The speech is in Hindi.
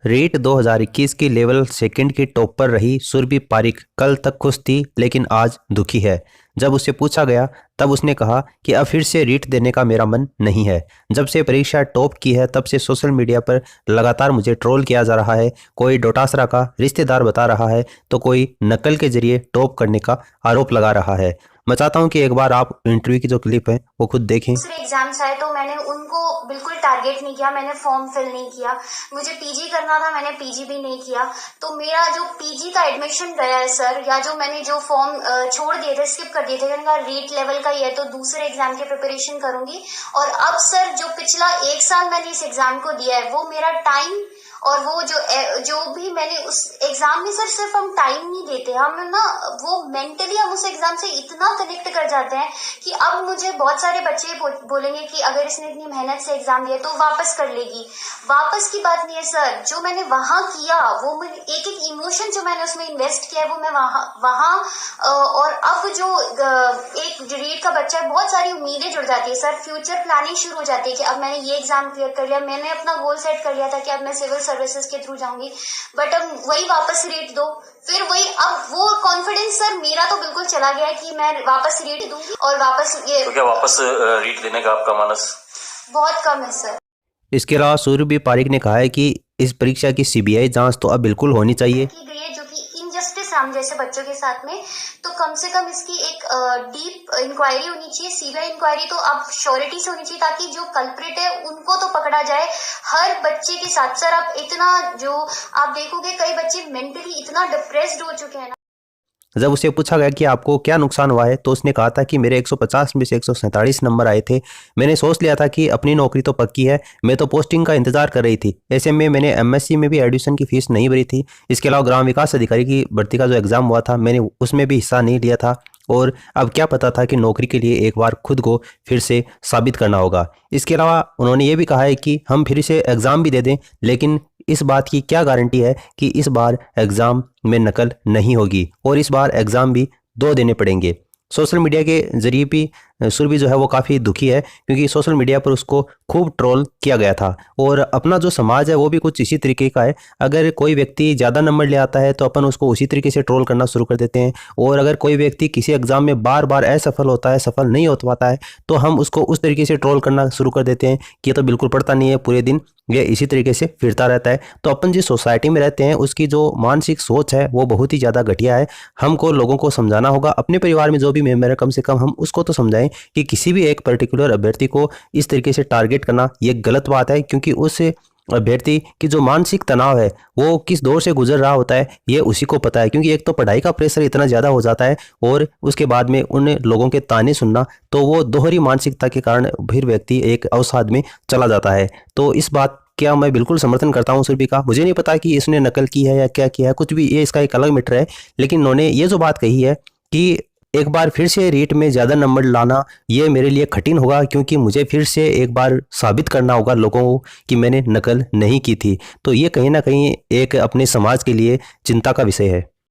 रीट 2021 की लेवल सेकंड की टॉप पर रही सुरभि पारिक कल तक खुश थी लेकिन आज दुखी है। जब उससे पूछा गया तब उसने कहा कि अब फिर से रीट देने का मेरा मन नहीं है। जब से परीक्षा टॉप की है तब से सोशल मीडिया पर लगातार मुझे ट्रोल किया जा रहा है। कोई डोटासरा का रिश्तेदार बता रहा है तो कोई नकल के जरिए टॉप करने का आरोप लगा रहा है। मैं चाहता हूं कि एक बार आप इंटरव्यू की जो क्लिप है वो खुद देखें। दूसरे एग्जाम्स आए तो मैंने उनको बिल्कुल टारगेट नहीं किया, मैंने फॉर्म फिल नहीं किया। मुझे पीजी करना था, मैंने पीजी भी नहीं किया। तो मेरा जो पीजी का एडमिशन गया है सर, या जो मैंने जो फॉर्म छोड़ दिए थे, स्किप कर दिए थे, मैंने रीट लेवल का ही है तो दूसरे एग्जाम की प्रिपरेशन करूंगी। और अब सर जो पिछला 1 साल मैंने इस एग्जाम को दिया है वो मेरा टाइम और वो जो भी मैंने उस एग्जाम में सर सिर्फ हम टाइम नहीं देते, हम ना वो मेंटली हम उस एग्जाम से इतना कनेक्ट कर जाते हैं कि अब मुझे बहुत सारे बच्चे बोलेंगे कि अगर इसने इतनी मेहनत से एग्जाम दिया तो वापस कर लेगी। वापस की बात नहीं है सर, जो मैंने वहां किया वो एक एक इमोशन जो मैंने उसमें इन्वेस्ट किया है वो मैं वहां और अब जो एक रीट का बच्चा है, बहुत सारी उम्मीदें जुड़ जाती है सर, फ्यूचर प्लानिंग शुरू हो जाती है कि अब मैंने ये एग्जाम क्लियर कर लिया, मैंने अपना गोल सेट कर लिया था कि अब मैं सिविल सर्विसेज के थ्रू जाऊंगी, बट अब वही वापस रीट दो, फिर वही, अब वो कॉन्फिडेंस सर मेरा तो बिल्कुल चला गया है कि मैं वापस रीट दूंगी और वापस ये। तो क्या वापस रीट देने का आपका मानस बहुत कम है सर। इसके अलावा सुरभि पारिक ने कहा है कि इस परीक्षा की सीबीआई जांच तो अब बिल्कुल होनी चाहिए की गई है, जो कि इनजस्टिस हम जैसे बच्चों के साथ में, तो कम से कम इसकी एक डीप इंक्वायरी होनी चाहिए, सीबीआई इंक्वायरी तो अब श्योरिटी से होनी चाहिए ताकि जो कल्प्रिट है उनको तो पकड़ा जाए हर बच्चे के साथ। सर आप इतना जो आप देखोगे कई बच्चे मेंटली इतना डिप्रेस्ड हो चुके हैं ना। जब उसे पूछा गया कि आपको क्या नुकसान हुआ है तो उसने कहा था कि मेरे 150 में से 147 नंबर आए थे। मैंने सोच लिया था कि अपनी नौकरी तो पक्की है, मैं तो पोस्टिंग का इंतजार कर रही थी। ऐसे में मैंने एमएससी में भी एडमिशन की फीस नहीं भरी थी। इसके अलावा ग्राम विकास अधिकारी की भर्ती का जो एग्ज़ाम हुआ था मैंने उसमें भी हिस्सा नहीं लिया था और अब क्या पता था कि नौकरी के लिए एक बार खुद को फिर से साबित करना होगा। इसके अलावा उन्होंने ये भी कहा है कि हम फिर से एग्ज़ाम भी दे दें लेकिन इस बात की क्या गारंटी है कि इस बार एग्ज़ाम में नकल नहीं होगी और इस बार एग्ज़ाम भी 2 देने पड़ेंगे। सोशल मीडिया के ज़रिए भी सुरभि जो है वो काफ़ी दुखी है क्योंकि सोशल मीडिया पर उसको खूब ट्रोल किया गया था और अपना जो समाज है वो भी कुछ इसी तरीके का है। अगर कोई व्यक्ति ज़्यादा नंबर ले आता है तो अपन उसको उसी तरीके से ट्रोल करना शुरू कर देते हैं और अगर कोई व्यक्ति किसी एग्ज़ाम में बार बार असफल होता है, सफल नहीं हो पाता है तो हम उसको उस तरीके से ट्रोल करना शुरू कर देते हैं कि ये तो बिल्कुल पढ़ता नहीं है, पूरे दिन ये इसी तरीके से फिरता रहता है। तो अपन जिस सोसाइटी में रहते हैं उसकी जो मानसिक सोच है वो बहुत ही ज़्यादा घटिया है। हमको लोगों को समझाना होगा, अपने परिवार में जो भी मेंबर है कम से कम हम उसको तो समझाएं कि किसी भी एक पर्टिकुलर अभ्यर्थी को इस तरीके से टारगेट करना ये गलत बात है क्योंकि उस अभ्यर्थी की जो मानसिक तनाव है वो किस दौर से गुजर रहा होता है ये उसी को पता है। क्योंकि एक तो पढ़ाई का प्रेशर इतना ज़्यादा हो जाता है और उसके बाद में उन लोगों के ताने सुनना, तो वो दोहरी मानसिकता के कारण फिर व्यक्ति एक अवसाद में चला जाता है। तो इस बात क्या मैं बिल्कुल समर्थन करता हूँ सुरभि का। मुझे नहीं पता कि इसने नकल की है या क्या किया है, कुछ भी, ये इसका एक अलग मैटर है। लेकिन उन्होंने ये जो बात कही है कि एक बार फिर से रीट में ज़्यादा नंबर लाना ये मेरे लिए कठिन होगा क्योंकि मुझे फिर से एक बार साबित करना होगा लोगों को कि मैंने नकल नहीं की थी। तो ये कहीं ना कहीं एक अपने समाज के लिए चिंता का विषय है।